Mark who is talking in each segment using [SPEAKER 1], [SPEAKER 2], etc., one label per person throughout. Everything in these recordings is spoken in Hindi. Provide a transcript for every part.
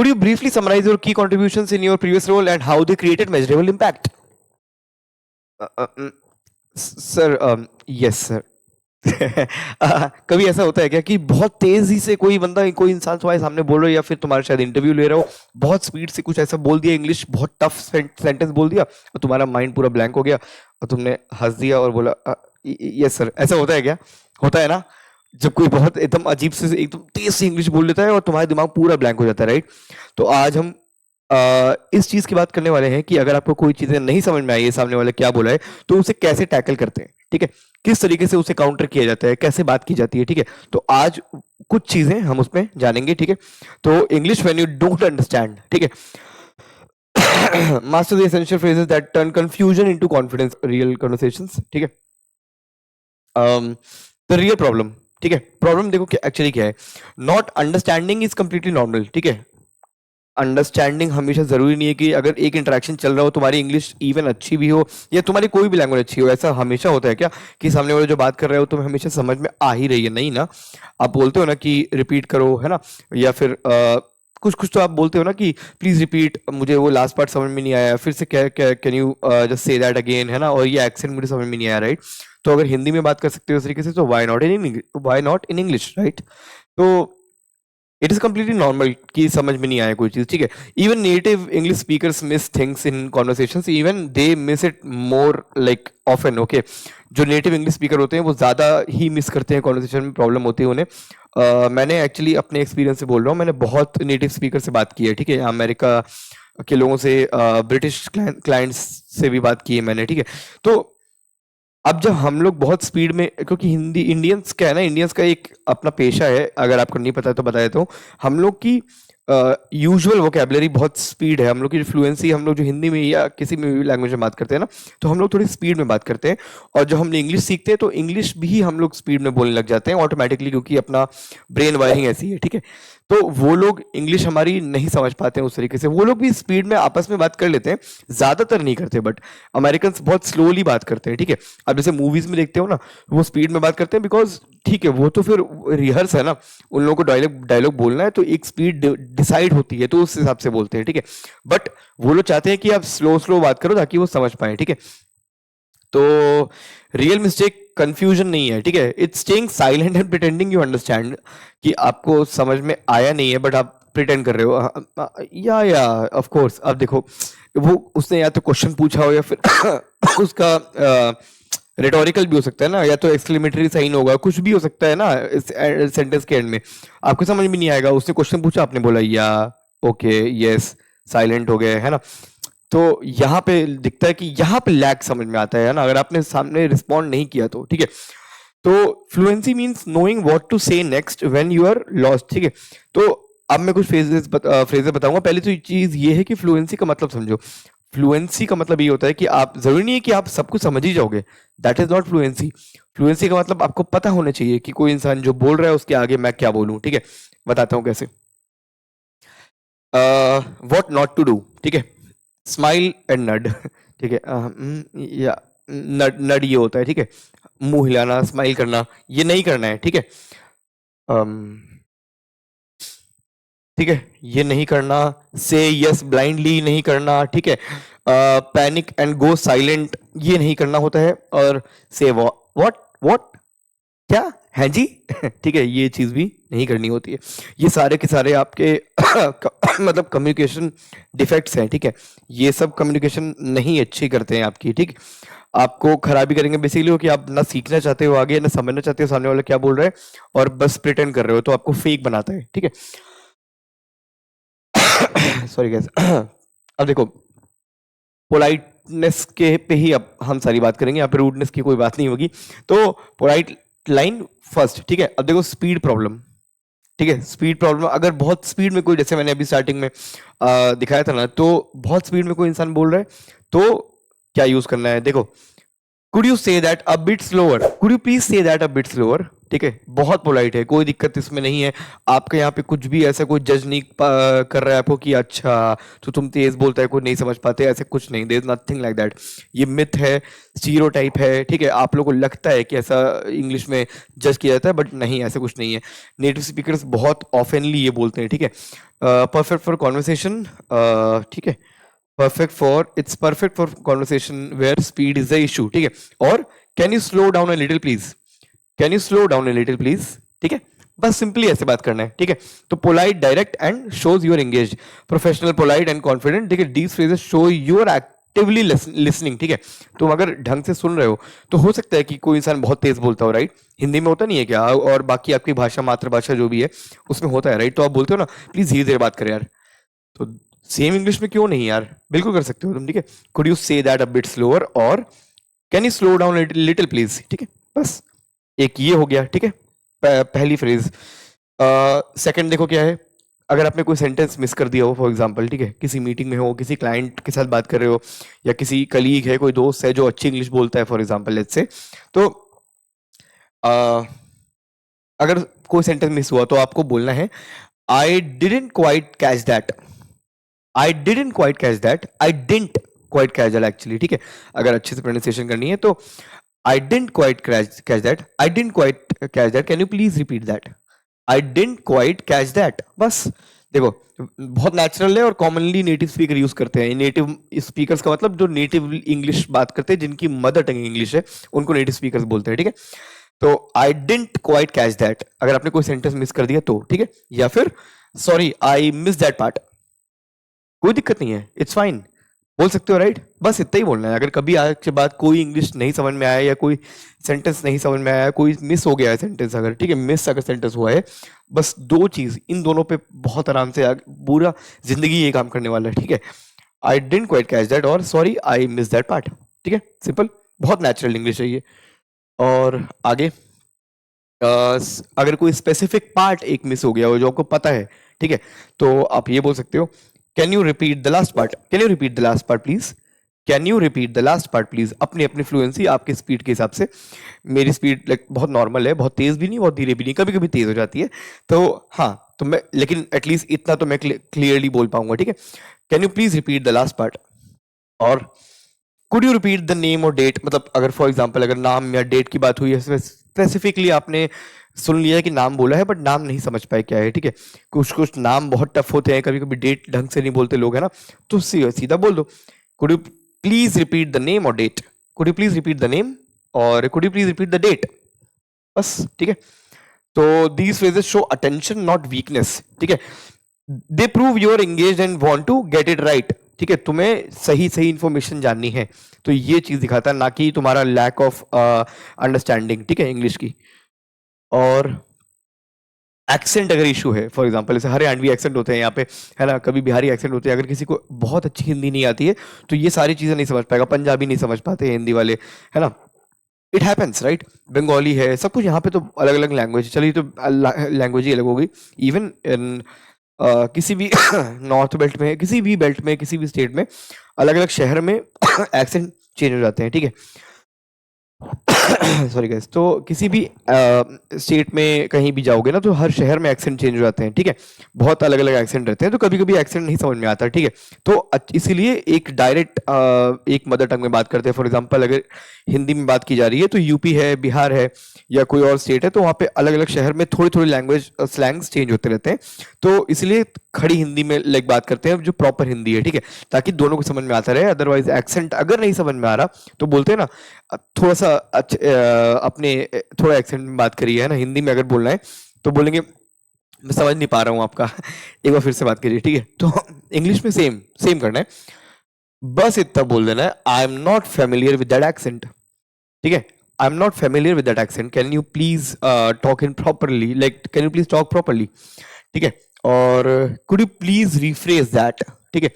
[SPEAKER 1] Could you briefly summarize your key contributions in your previous role and how they created measurable impact? Sir, yes sir. कभी ऐसा होता है क्या कि बहुत तेजी से कोई बंदा कोई इंसान तुम्हारे सामने बोल रहा हो या फिर तुम्हारे शायद इंटरव्यू ले रहा हो, बहुत स्पीड से कुछ ऐसा बोल दिया, इंग्लिश बहुत टफ सेंटेंस बोल दिया और तुम्हारा माइंड पूरा ब्लैंक हो गया और तुमने हंस दिया और बोला यस सर? ऐसा होता है क्या? होता है ना, जब कोई बहुत एकदम अजीब से एकदम तेज से इंग्लिश बोल देता है और तुम्हारा दिमाग पूरा ब्लैंक हो जाता है, राइट? तो आज हम इस चीज की बात करने वाले हैं कि अगर आपको कोई चीजें नहीं समझ में आई है, सामने वाले क्या बोला है, तो उसे कैसे टैकल करते हैं, ठीक है? किस तरीके से उसे काउंटर किया जाता है, कैसे बात की जाती है, ठीक है? तो आज कुछ चीजें हम उसमें जानेंगे, ठीक है? तो English when you don't understand, ठीक है? Master the essential phrases that turn confusion into confidence, real conversations, ठीक है? द रियल प्रॉब्लम, ठीक है? प्रॉब्लम देखो क्या एक्चुअली क्या है। Not understanding is completely normal, ठीक है? अंडरस्टैंडिंग हमेशा जरूरी नहीं है कि अगर एक इंटरेक्शन चल रहा हो, तुम्हारी इंग्लिश इवन अच्छी भी हो या तुम्हारी कोई भी लैंग्वेज अच्छी हो, ऐसा हमेशा होता है क्या कि सामने वाले जो बात कर रहे हो तुम्हें हमेशा समझ में आ ही रही है? नहीं ना। आप बोलते हो ना कि रिपीट करो, है ना, या फिर कुछ कुछ तो आप बोलते हो ना कि प्लीज रिपीट, मुझे वो लास्ट पार्ट समझ में नहीं आया, फिर से can you just say that again, है ना? और ये एक्सेंट मुझे समझ में नहीं आया, राइट? तो अगर हिंदी में बात कर सकते हो इस तरीके से तो why not in English, right? तो इट इज कंप्लीटली नॉर्मल कि समझ में नहीं आया कोई चीज, ठीक है? Even native English speakers miss things in conversations, even they miss it more like often, okay? जो नेटिव इंग्लिश स्पीकर होते हैं वो ज्यादा ही मिस करते हैं, कॉन्वर्सेशन में प्रॉब्लम होती है उन्हें। मैंने एक्चुअली अपने एक्सपीरियंस से बोल रहा हूँ, मैंने बहुत नेटिव स्पीकर से बात की है, ठीक है? अमेरिका के लोगों से, ब्रिटिश क्लाइंट्स से भी बात की है मैंने, ठीक है? तो अब जब हम लोग बहुत स्पीड में, क्योंकि हिंदी इंडियंस क्या है ना, इंडियंस का एक अपना पेशा है, अगर आपको नहीं पता है तो बता देता हूँ। हम लोग की यूजुअल वोकेबलरी बहुत स्पीड है, हम लोग की फ्लुएंसी, हम लोग जो हिंदी में या किसी में भी लैंग्वेज में बात करते हैं ना, तो हम लोग थोड़ी स्पीड में बात करते हैं। और जब हम इंग्लिश सीखते हैं तो इंग्लिश भी हम लोग स्पीड में बोलने लग जाते हैं ऑटोमेटिकली, क्योंकि अपना ब्रेन वायरिंग ऐसी है, ठीक है? तो वो लोग इंग्लिश हमारी नहीं समझ पाते हैं उस तरीके से, वो लोग भी स्पीड में आपस में बात कर लेते हैं, ज्यादातर नहीं करते, बट अमेरिकन बहुत स्लोली बात करते हैं, ठीक है? अब जैसे मूवीज में देखते हो ना, वो स्पीड में बात करते हैं बिकॉज ठीक है, वो तो फिर रिहर्स है ना, उन लोगों को डायलॉग बोलना है तो एक स्पीड डिसाइड होती है, तो उस हिसाब से बोलते हैं, ठीक है? बट वो लोग चाहते हैं कि आप स्लो स्लो बात करो ताकि वो समझ पाए, ठीक है? तो रियल मिस्टेक कंफ्यूजन नहीं है, ठीक है? It's staying silent and pretending you understand, कि आपको समझ में आया नहीं है बट आप प्रिटेंड कर रहे हो। या ऑफ कोर्स। अब देखो, वो उसने या तो क्वेश्चन पूछा हो या फिर उसका रिटोरिकल भी हो सकता है ना, या तो एक्सक्लेमेटरी साइन होगा, कुछ भी हो सकता है ना इस सेंटेंस के एंड में, आपको समझ में नहीं आएगा। उसने क्वेश्चन पूछा, आपने बोला या, ओके, यस, साइलेंट हो गए, है ना? तो यहाँ पे दिखता है कि यहाँ पे लैग समझ में आता है ना, अगर आपने सामने रिस्पॉन्ड नहीं किया तो, ठीक है? तो fluency means knowing what to say next when you are lost, ठीक है? तो अब मैं कुछ फ्रेजेस बताऊंगा। पहले तो चीज ये है कि फ्लुएंसी का मतलब समझो। फ्लुएंसी का मतलब ये होता है कि आप, जरूरी नहीं है कि आप सब कुछ समझ ही जाओगे, that is not fluency. Fluency का मतलब आपको पता होना चाहिए कि कोई इंसान जो बोल रहा है उसके आगे मैं क्या बोलूं, ठीक है? बताता हूं कैसे। व्हाट नॉट टू डू, ठीक है? स्माइल एंड नड, ठीक है? या नड ये होता है, ठीक है? मुंह हिलाना, स्माइल करना, ये नहीं करना है, ठीक है? ठीक है, ये नहीं करना। से यस ब्लाइंडली नहीं करना, ठीक है? पैनिक एंड गो साइलेंट, ये नहीं करना होता है। और से व्हाट व्हाट, क्या है जी? ठीक है, ये चीज भी नहीं करनी होती है। ये सारे के सारे आपके मतलब कम्युनिकेशन डिफेक्ट्स हैं, ठीक है? ये सब कम्युनिकेशन नहीं अच्छी करते हैं आपकी, ठीक? आपको खराबी करेंगे बेसिकली हो कि आप ना सीखना चाहते हो आगे, ना समझना चाहते हो सामने वाला क्या बोल रहा है, और बस प्रिटेंड कर रहे हो, तो आपको फेक बनाता है, ठीक है? Sorry gas. अब देखो, पोलाइटनेस के पे ही अब हम सारी बात करेंगे, यहाँ पे रूडनेस की कोई बात नहीं होगी। तो पोलाइट लाइन फर्स्ट, ठीक है? अब देखो स्पीड प्रॉब्लम, ठीक है? स्पीड प्रॉब्लम, अगर बहुत स्पीड में कोई, जैसे मैंने अभी स्टार्टिंग में दिखाया था ना, तो बहुत स्पीड में कोई इंसान बोल रहा है तो क्या यूज करना है? देखो, could you say that a bit slower, could you please से दैट अ बिट स्लोअर, ठीक है, बहुत पोलाइट है, कोई दिक्कत इसमें नहीं है। आपके यहाँ पे कुछ भी ऐसा कोई जज नहीं कर रहा है आपको कि अच्छा तो तुम तेज बोलता है कोई नहीं समझ पाते, ऐसे कुछ नहीं, there is nothing like that. ये मिथ है, स्टीरियोटाइप है, ठीक है, आप लोगों को लगता है कि ऐसा इंग्लिश में जज किया जाता है, बट नहीं, ऐसा कुछ नहीं है। नेटिव स्पीकर्स बहुत ऑफनली ये बोलते हैं, ठीक है। परफेक्ट फॉर कॉन्वर्सेशन, ठीक है, perfect for conversation where speed is the issue, ठीक है। और can you slow down a little please, can you slow down a little please, ठीक है। बस सिंपली ऐसे बात करना है, ठीक है। तो polite, direct and shows you're engage, professional, polite and confident, ठीक है। These phrases show you're actively listening, ठीक है। तुम अगर ढंग से सुन रहे हो तो हो सकता है कि कोई इंसान बहुत तेज बोलता हो, राइट, हिंदी में होता नहीं है क्या, और बाकी आपकी भाषा, मातृभाषा जो भी है उसमें होता है, राइट। तो आप बोलते हो ना प्लीज धीरे धीरे बात करें यार, तो सेम इंग्लिश में क्यों नहीं यार, बिल्कुल कर सकते हो तुम, ठीक है। Could you say that a bit slower, और can you slow down little please, ठीक है। बस एक ये हो गया, ठीक है, पहली फ्रेज। सेकंड देखो क्या है, अगर आपने कोई सेंटेंस मिस कर दिया हो, फॉर एग्जांपल, ठीक है, किसी मीटिंग में हो, किसी क्लाइंट के साथ बात कर रहे हो, या किसी कलीग है, कोई दोस्त है जो अच्छी इंग्लिश बोलता है, फॉर एग्जांपल लेट्स से, तो अ, अगर कोई सेंटेंस मिस हुआ तो आपको बोलना है I didn't quite catch that, I didn't quite catch that, I didn't quite catch that actually, ठीक है। अगर अच्छे से प्रोनाउंसिएशन करनी है तो I didn't quite catch that. I didn't quite catch that. Can you please repeat that? I didn't quite catch that. बस देखो, बहुत नेचुरल है और कॉमनली नेटिव स्पीकर यूज करते हैं। नेटिव स्पीकर्स का मतलब जो नेटिव इंग्लिश बात करते हैं, जिनकी मदर टंग इंग्लिश है, उनको नेटिव स्पीकर्स बोलते हैं, ठीक है। तो आई डिडंट क्वाइट कैच दैट, अगर आपने कोई सेंटेंस मिस कर दिया तो, ठीक है। या फिर sorry I miss that part, कोई दिक्कत नहीं है, इट्स फाइन, बोल सकते हो, राइट। बस इतना ही बोलना है। अगर कभी आज के बाद कोई इंग्लिश नहीं समझ में आया, या कोई सेंटेंस नहीं समझ में आया, कोई मिस हो गया है सेंटेंस अगर, ठीक है, मिस अगर सेंटेंस हुआ है, बस दो चीज, इन दोनों पे बहुत आराम से पूरा जिंदगी ये काम करने वाला है, ठीक है। I didn't quite catch that, और sorry I miss that part, ठीक है, सिंपल, बहुत नेचुरल इंग्लिश है ये। और आगे अगर कोई स्पेसिफिक पार्ट एक मिस हो गया हो जो आपको पता है, ठीक है, तो आप ये बोल सकते हो can you repeat the last part, can you repeat the last part please, can you repeat the last part please, अपनी अपनी फ्लुएंसी, आपके स्पीड के हिसाब से। मेरी स्पीड लाइक बहुत नॉर्मल है, बहुत तेज भी नहीं, बहुत धीरे भी नहीं, कभी कभी तेज हो जाती है, तो हाँ, तो मैं, लेकिन एटलीस्ट इतना तो मैं क्लियरली बोल पाऊंगा, ठीक है। Can you please repeat the last part, और could you repeat the name और डेट, मतलब अगर फॉर एग्जाम्पल अगर नाम या डेट की बात हुई है, स्पेसिफिकली आपने सुन लिया है कि नाम बोला है बट नाम नहीं समझ पाए क्या है, ठीक है। कुछ कुछ नाम बहुत टफ होते हैं, कभी कभी डेट ढंग से नहीं बोलते लोग, है ना, तो सीधा बोल दो could you please repeat the name और date, could you please repeat the name, और could you please repeat the date, बस, ठीक है। तो these phrases show attention not weakness, ठीक है। They prove you're engage and want to get it right, ठीक है, तुम्हें सही सही इंफॉर्मेशन जाननी है, तो ये चीज दिखाता है, ना कि तुम्हारा लैक ऑफ अंडरस्टैंडिंग, ठीक है, इंग्लिश की। और एक्सेंट अगर इशू है, फॉर एग्जांपल जैसे हरियाणवी एक्सेंट होते हैं यहाँ पे, है ना, कभी बिहारी एक्सेंट होते हैं, अगर किसी को बहुत अच्छी हिंदी नहीं आती है तो ये सारी चीजें नहीं समझ पाएगा, पंजाबी नहीं समझ पाते हिंदी वाले, है ना, इट हैपेंस, राइट। बंगाली है, सब कुछ यहाँ पे तो अलग अलग लैंग्वेज, चलिए तो लैंग्वेज ही अलग होगी। इवन इन किसी भी नॉर्थ बेल्ट में, किसी भी बेल्ट में, किसी भी स्टेट में, अलग अलग शहर में एक्सेंट चेंज हो जाते हैं, ठीक है। सॉरी गाइस, तो किसी भी स्टेट में कहीं भी जाओगे ना, तो हर शहर में एक्सेंट चेंज हो जाते हैं, ठीक है, बहुत अलग अलग एक्सेंट रहते हैं, तो कभी कभी एक्सेंट नहीं समझ में आता, ठीक है। तो इसीलिए एक डायरेक्ट एक मदर टंग में बात करते हैं, फॉर एग्जांपल अगर हिंदी में बात की जा रही है तो यूपी है, बिहार है, या कोई और स्टेट है, तो वहाँ पे अलग अलग शहर में थोड़ी थोड़ी लैंग्वेज स्लैंग्स चेंज होते रहते हैं, तो इसलिए खड़ी हिंदी में लाइक बात करते हैं जो प्रॉपर हिंदी है, ठीक है, ताकि दोनों को समझ में आता रहे। अदरवाइज एक्सेंट अगर नहीं समझ में आ रहा तो बोलते हैं ना, थोड़ा सा अपने थोड़ा एक्सेंट में बात करिए, है ना, हिंदी में अगर बोलना है तो बोलेंगे मैं समझ नहीं पा रहा हूँ आपका, एक बार फिर से बात करिए, ठीक है। तो इंग्लिश में सेम सेम करना है, बस इतना बोल देना है आई am not familiar with that accent, ठीक है, आई am not familiar with that accent, can you please talk in properly, like can you please talk properly, ठीक है। और could you please rephrase that, ठीक है।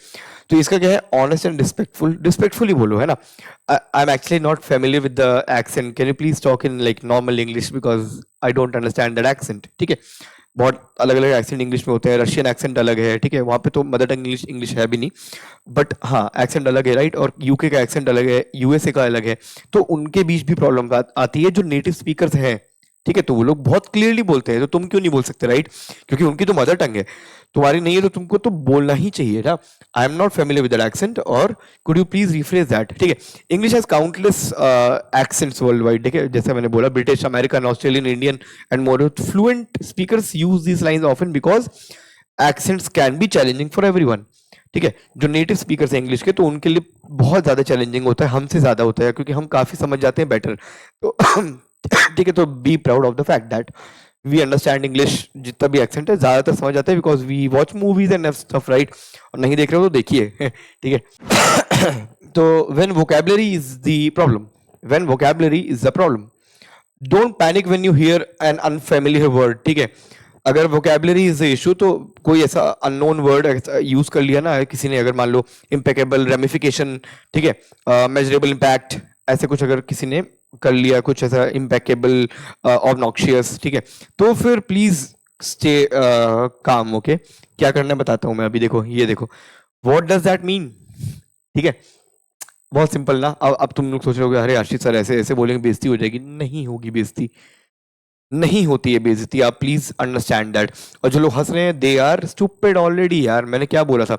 [SPEAKER 1] तो इसका क्या है, ऑनेस्ट एंड रिस्पेक्टफुल, रिस्पेक्टफुली बोलो, है ना, I am actually not familiar with the accent, can you please talk in like normal English because I don't understand that accent, ठीक है। बहुत अलग अलग एक्सेंट इंग्लिश में होते हैं, रशियन एक्सेंट अलग है, ठीक है, वहां पे तो मदर टंग इंग्लिश इंग्लिश है भी नहीं, बट हाँ एक्सेंट अलग है, राइट। और यूके का एक्सेंट अलग है, यूएसए का अलग है, तो उनके बीच भी प्रॉब्लम आती है जो नेटिव स्पीकर्स हैं, ठीक है, तो वो लोग बहुत क्लियरली बोलते हैं, तो तुम क्यों नहीं बोल सकते, राइट? क्योंकि उनकी तो मदर टंग है, तुम्हारी नहीं है, तो तुमको तो बोलना ही चाहिए ना। I am not familiar with that accent, और could you please rephrase that? ठीक है, English has countless accents world wide, ठीक है, जैसे मैंने बोला, British, American, Australian, Indian and more fluent speakers use these lines often because accents can be challenging for everyone. ठीक है, जो नेटिव स्पीकर्स हैं इंग्लिश के, तो उनके लिए बहुत ज्यादा चैलेंजिंग होता है, हमसे ज्यादा होता है, क्योंकि हम काफी समझ जाते हैं बेटर। तो ठीक है, तो be proud of the fact that we understand English, जितना भी एक्सेंट है ज्यादातर समझ जाते हैं, because we watch movies and stuff, right? और नहीं देख रहे हो तो देखिए। ठीक है। तो when vocabulary is the problem, when vocabulary is the problem, don't panic when you hear an unfamiliar word. ठीक है, अगर वोकैबुलरी इज द इशू, तो कोई ऐसा अननोन वर्ड यूज कर लिया ना किसी ने, अगर मान लो इम्पेकेबल, रेमिफिकेशन, ठीक है, मेजरेबल इम्पैक्ट, ऐसे कुछ अगर किसी ने कर लिया, कुछ ऐसा इम्पेकेबल, ऑब्नॉक्शियस, ठीक है, तो फिर प्लीज स्टे काम। ओके, क्या करना है बताता हूं मैं अभी। देखो, ये देखो, व्हाट डज दैट मीन? ठीक है, बहुत सिंपल ना। अब तुम लोग सोच रहे हो अरे आशीष सर ऐसे ऐसे बोलेंगे बेइज्जती हो जाएगी। नहीं होगी बेइज्जती, नहीं होती है बेइज्जती, आप प्लीज अंडरस्टैंड दैट। और जो लोग हंस रहे हैं, दे आर स्टूपिड ऑलरेडी। यार मैंने क्या बोला था,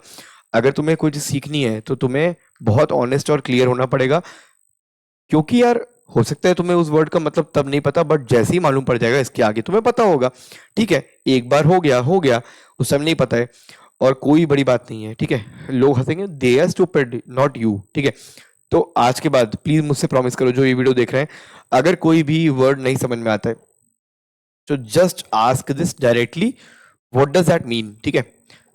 [SPEAKER 1] अगर तुम्हें कोई चीज सीखनी है तो तुम्हें बहुत ऑनेस्ट और क्लियर होना पड़ेगा, क्योंकि यार हो सकता है तुम्हें उस वर्ड का मतलब तब नहीं पता, बट जैसे ही मालूम पड़ जाएगा इसके आगे तुम्हें पता होगा। ठीक है, एक बार हो गया हो गया, उस टाइम नहीं पता है, और कोई बड़ी बात नहीं है। ठीक है, लोग हंसेंगे, they are stupid not you. ठीक है, तो आज के बाद प्लीज मुझसे प्रॉमिस करो, जो ये वीडियो देख रहे हैं, अगर कोई भी वर्ड नहीं समझ में आता है तो just ask this directly, what does that mean? ठीक है,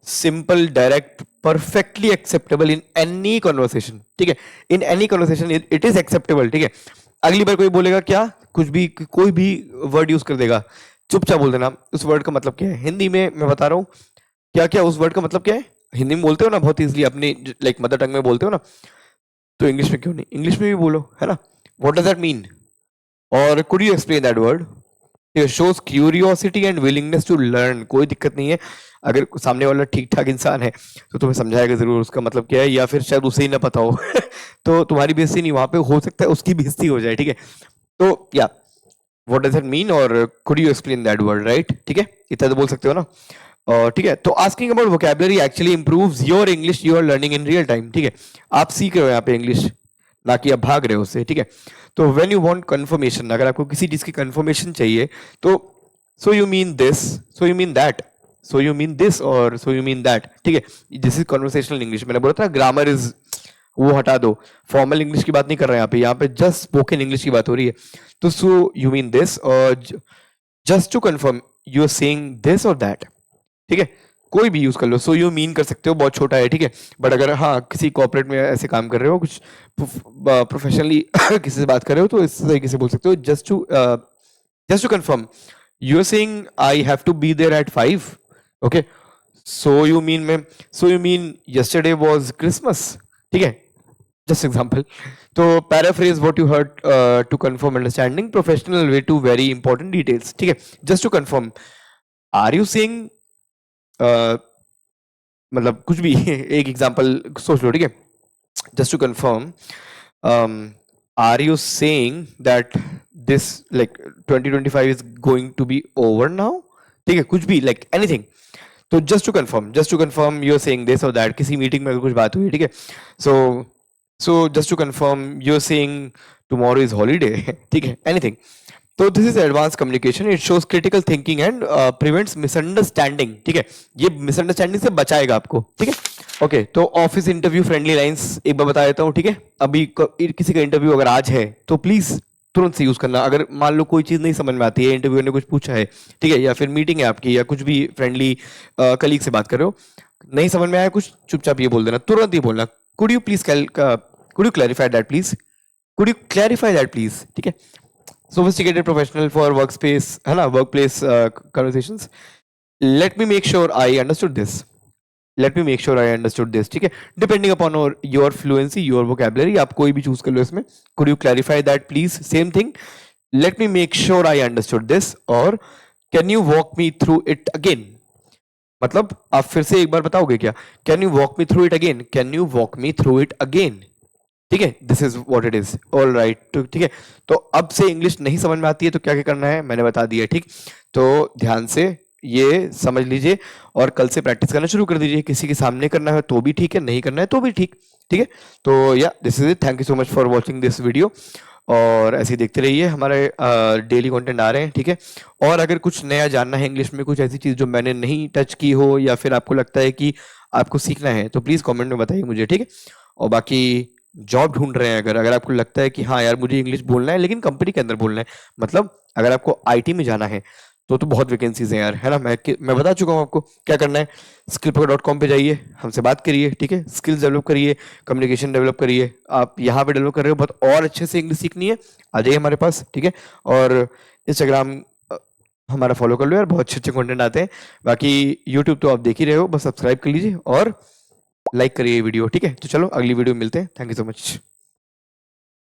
[SPEAKER 1] simple, direct, perfectly acceptable in any conversation. ठीक है, in any conversation it is acceptable. ठीक है, अगली बार कोई बोलेगा क्या, कुछ भी, कोई भी वर्ड यूज कर देगा, चुपचाप बोल देना उस वर्ड का मतलब क्या है। हिंदी में मैं बता रहा हूँ, क्या क्या उस वर्ड का मतलब क्या है। हिंदी में बोलते हो ना बहुत इजीली, अपनी लाइक मदर टंग में बोलते हो ना, तो इंग्लिश में क्यों नहीं, इंग्लिश में भी बोलो, है ना? व्हाट डज दैट मीन, और could you explain that word? ये shows curiosity and willingness to learn. कोई दिक्कत नहीं है, अगर सामने वाला ठीक ठाक इंसान है तो तुम्हें समझाएगा जरूर उसका मतलब क्या है, या फिर शायद उसे ही ना पता हो। तो तुम्हारी बेइज्जती नहीं, वहां पे हो सकता है उसकी बेइज्जती हो जाए। ठीक है, तो या व्हाट डज इट मीन, और could you explain that word, right? ठीक है, इतना तो बोल सकते हो ना। और ठीक है, तो asking about vocabulary actually improves your English, you are learning in real time. ठीक है, आप सीख रहे हो यहाँ पे इंग्लिश, ना कि आप भाग रहे हो उससे। ठीक है, तो व्हेन यू वांट कंफर्मेशन, अगर आपको किसी चीज की कंफर्मेशन चाहिए, तो so you mean this, so you mean that, so you mean this, और सो यू मीन दैट। ठीक है, दिस इज कन्वर्सेशनल इंग्लिश। मैंने बोला था ग्रामर इज, वो हटा दो, फॉर्मल इंग्लिश की बात नहीं कर रहे हैं यहाँ पे जस्ट स्पोकन इंग्लिश की बात हो रही है। तो सो यू मीन दिस, और just to confirm you are saying this और दैट। ठीक है, कोई भी यूज कर लो, सो यू मीन कर सकते हो, बहुत छोटा है। ठीक है, बट अगर हाँ किसी कॉर्पोरेट में ऐसे काम कर रहे हो, कुछ प्रोफेशनली किसी से बात कर रहे हो, तो इस तरीके से बोल सकते हो, just to confirm you are saying I have to be there at 5। Okay, so you mean yesterday was Christmas. ठीक है, जस्ट एग्जांपल। तो paraphrase what you heard to confirm understanding, professional way to very important details. ठीक है, just to confirm, are you saying, मतलब कुछ भी एक एग्जांपल सोच लो। ठीक है, just to confirm, are you saying that this like 2025 is going to be over now? ठीक है, कुछ भी लाइक एनीथिंग, तो just to confirm you are saying this और दैट। किसी मीटिंग में अगर कुछ बात हुई, ठीक है, so just to confirm you are saying tomorrow is holiday. ठीक है, एनीथिंग। तो this is advance communication, it shows critical thinking and prevents misunderstanding. ठीक है, ये मिसअंडरस्टैंडिंग से बचाएगा आपको। ठीक है, ओके, तो ऑफिस इंटरव्यू फ्रेंडली लाइंस एक बार बता देता हूँ। ठीक है, अभी किसी का इंटरव्यू अगर आज है तो प्लीज तुरंत से यूज करना। अगर मान लो कोई चीज नहीं समझ में आती है, इंटरव्यू ने कुछ पूछा है, ठीक है, या फिर मीटिंग है आपकी, या कुछ भी फ्रेंडली कलीग से बात कर रहे हो, नहीं समझ में आया कुछ, चुपचाप ये बोल देना, तुरंत ही बोलना, could you please could you clarify that please, could you clarify that please. ठीक है, sophisticated professional for workspace, है ना, workplace conversations. Let me make sure I understood this. Let me make sure I understood this. ठीक है, depending upon your fluency, your vocabulary, आप कोई भी चूज कर लो इसमें। Could you clarify that please? Same thing. Let me make sure I understood this. और can you walk me through it again? मतलब आप फिर से एक बार बताओगे क्या? Can you walk me through it again? Can you walk me through it again? ठीक है, this is what it is, all right. तो ठीक है, तो अब से इंग्लिश नहीं समझ में आती है तो क्या क्या करना है मैंने बता दिया, ठीक। तो ध्यान से ये समझ लीजिए और कल से प्रैक्टिस करना शुरू कर दीजिए। किसी के सामने करना है तो भी ठीक है, नहीं करना है तो भी ठीक, ठीक है। तो या this is it, thank you so much for watching this video. और ऐसे ही देखते रहिए, हमारे डेली कंटेंट आ रहे हैं, ठीक है। और अगर कुछ नया जानना है इंग्लिश में, कुछ ऐसी चीज जो मैंने नहीं टच की हो या फिर आपको लगता है कि आपको सीखना है, तो प्लीज कमेंट में बताइए मुझे, ठीक है। और बाकी जॉब ढूंढ रहे हैं, अगर अगर आपको लगता है कि हाँ यार मुझे इंग्लिश बोलना है लेकिन कंपनी के अंदर बोलना है, मतलब अगर आपको आईटी में जाना है तो बहुत वैकेंसीज हैं यार, है ना। मैं बता चुका हूँ आपको क्या करना है। skillpoker.com पे जाइए, हमसे बात करिए, ठीक है। स्किल्स डेवलप करिए, कम्युनिकेशन डेवलप करिए। आप यहाँ पे डेवलप कर रहे हो, बहुत और अच्छे से इंग्लिश सीखनी है, आ जाइए हमारे पास, ठीक है। और इंस्टाग्राम हमारा फॉलो कर लो यार, बहुत अच्छे अच्छे कंटेंट आते हैं। बाकी यूट्यूब तो आप देख ही रहे हो, बस सब्सक्राइब कर लीजिए और लाइक करिए वीडियो, ठीक है। तो चलो अगली वीडियो में मिलते हैं, थैंक यू सो मच।